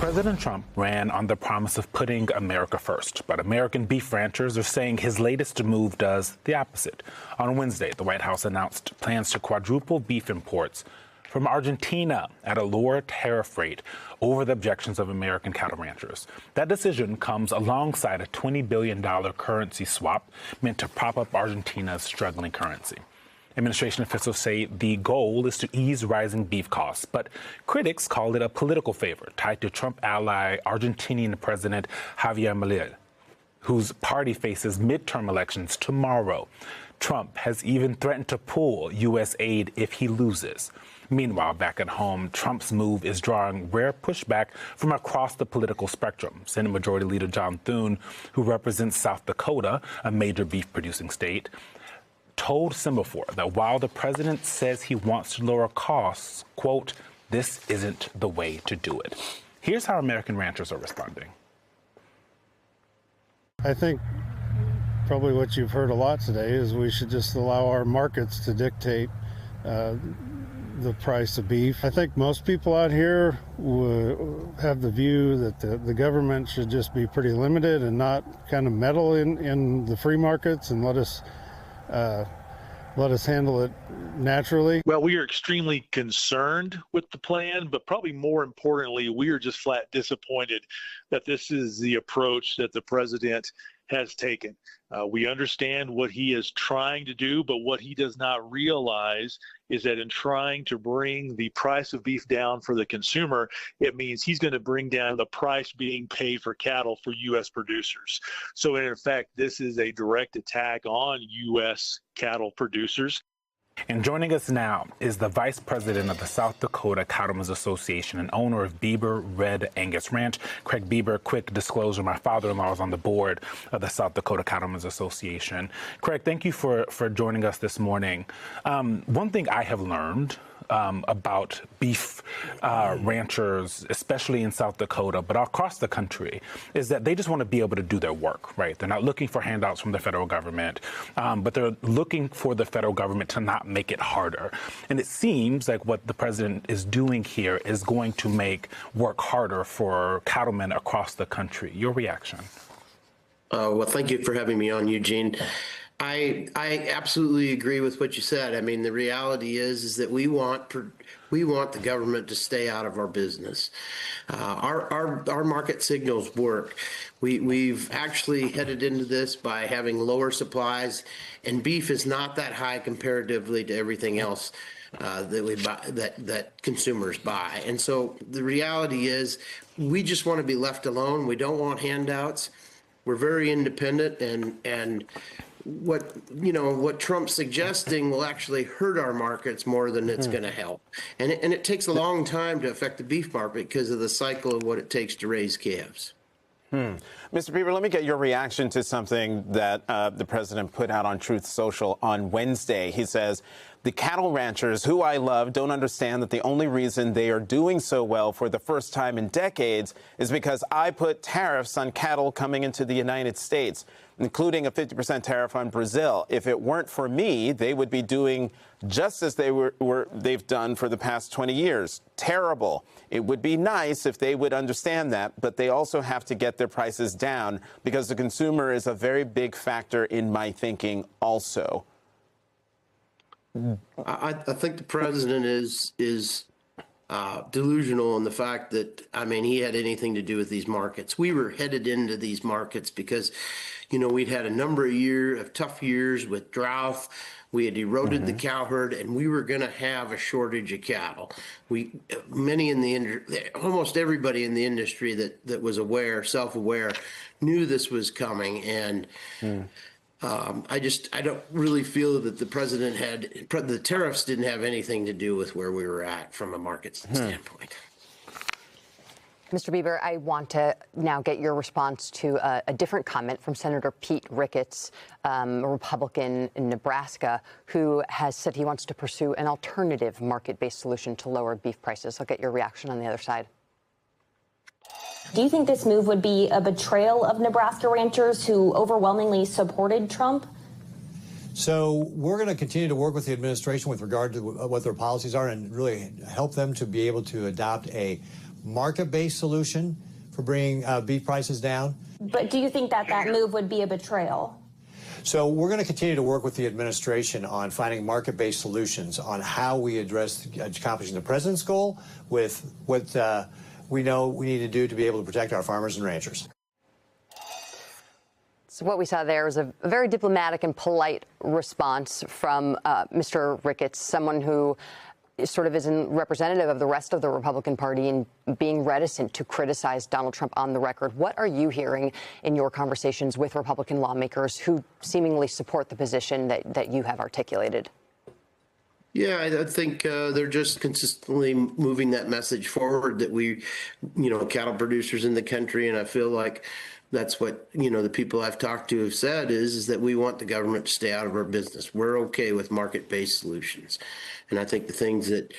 President Trump ran on the promise of putting America first, but American beef ranchers are saying his latest move does the opposite. On Wednesday, the White House announced plans to quadruple beef imports from Argentina at a lower tariff rate over the objections of American cattle ranchers. That decision comes alongside a $20 billion currency swap meant to prop up Argentina's struggling currency. Administration officials say the goal is to ease rising beef costs, but critics call it a political favor tied to Trump ally Argentinian President Javier Milei, whose party faces midterm elections tomorrow. Trump has even threatened to pull U.S. aid if he loses. Meanwhile, back at home, Trump's move is drawing rare pushback from across the political spectrum. Senate Majority Leader John Thune, who represents South Dakota, a major beef-producing state, told Semaphore that while the president says he wants to lower costs, quote, this isn't the way to do it. Here's how American ranchers are responding. I think probably what you've heard a lot today is we should just allow our markets to dictate the price of beef. I think most people out here have the view that the government should just be pretty limited and not kind of meddle in the free markets and let us handle it naturally. Well, we are extremely concerned with the plan, but probably more importantly, we are just flat disappointed that this is the approach that the president has taken. We understand what he is trying to do, but what he does not realize is that in trying to bring the price of beef down for the consumer, it means he's going to bring down the price being paid for cattle for U.S. producers. So in effect, this is a direct attack on U.S. cattle producers. And joining us now is the vice president of the South Dakota Cattlemen's Association and owner of Bieber Red Angus Ranch, Craig Bieber. Quick disclosure, my father-in-law is on the board of the South Dakota Cattlemen's Association. Craig, thank you for joining us this morning. One thing I have learned about beef ranchers, especially in South Dakota, but across the country, is that they just want to be able to do their work, right? They're not looking for handouts from the federal government, but they're looking for the federal government to not make it harder. And it seems like what the president is doing here is going to make work harder for cattlemen across the country. Your reaction? Well, thank you for having me on, Eugene. I absolutely agree with what you said. I mean, the reality is that we want the government to stay out of our business. Our market signals work. We've actually headed into this by having lower supplies, and beef is not that high comparatively to everything else that we buy, that consumers buy. And so the reality is we just want to be left alone. We don't want handouts. We're very independent, and what Trump's suggesting will actually hurt our markets more than it's going to help. And it takes a long time to affect the beef market because of the cycle of what it takes to raise calves. Mr. Bieber, let me get your reaction to something that the president put out on Truth Social on Wednesday. He says, the cattle ranchers, who I love, don't understand that the only reason they are doing so well for the first time in decades is because I put tariffs on cattle coming into the United States, including a 50% tariff on Brazil. If it weren't for me, they would be doing just as they've done for the past 20 years. Terrible. It would be nice if they would understand that, but they also have to get their prices down because the consumer is a very big factor in my thinking also. I think the president is delusional in the fact that, I mean, he had anything to do with these markets. We were headed into these markets because, we'd had a number of tough years with drought. We had eroded the cow herd, and we were going to have a shortage of cattle. Almost everybody in the industry that was self-aware, knew this was coming. And I don't really feel that the president the tariffs didn't have anything to do with where we were at from a market standpoint. Mr. Bieber, I want to now get your response to a different comment from Senator Pete Ricketts, a Republican in Nebraska, who has said he wants to pursue an alternative market-based solution to lower beef prices. I'll get your reaction on the other side. Do you think this move would be a betrayal of Nebraska ranchers who overwhelmingly supported Trump? So we're going to continue to work with the administration with regard to what their policies are and really help them to be able to adopt a market-based solution for bringing beef prices down. But do you think that that move would be a betrayal? So we're going to continue to work with the administration on finding market-based solutions on how we address accomplishing the president's goal with what we know we need to do to be able to protect our farmers and ranchers. So what we saw there was a very diplomatic and polite response from Mr. Ricketts, someone who sort of is a representative of the rest of the Republican Party in being reticent to criticize Donald Trump on the record. What are you hearing in your conversations with Republican lawmakers who seemingly support the position that you have articulated? Yeah, I think they're just consistently moving that message forward that we, cattle producers in the country, and I feel like that's what, the people I've talked to have said is that we want the government to stay out of our business. We're okay with market-based solutions. And I think the things that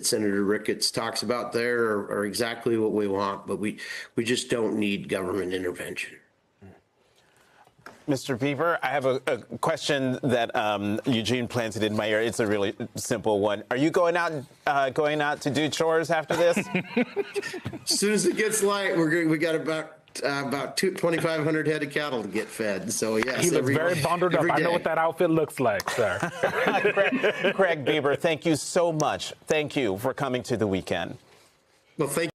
Senator Ricketts talks about there are exactly what we want, but we just don't need government intervention. Mr. Bieber, I have a question that Eugene planted in my ear. It's a really simple one. Are you going out to do chores after this? As soon as it gets light, we got about 2,500 head of cattle to get fed. So yes, he looks very bundled up. I know what that outfit looks like, sir. Craig Bieber, thank you so much. Thank you for coming to the weekend. Well, thank you.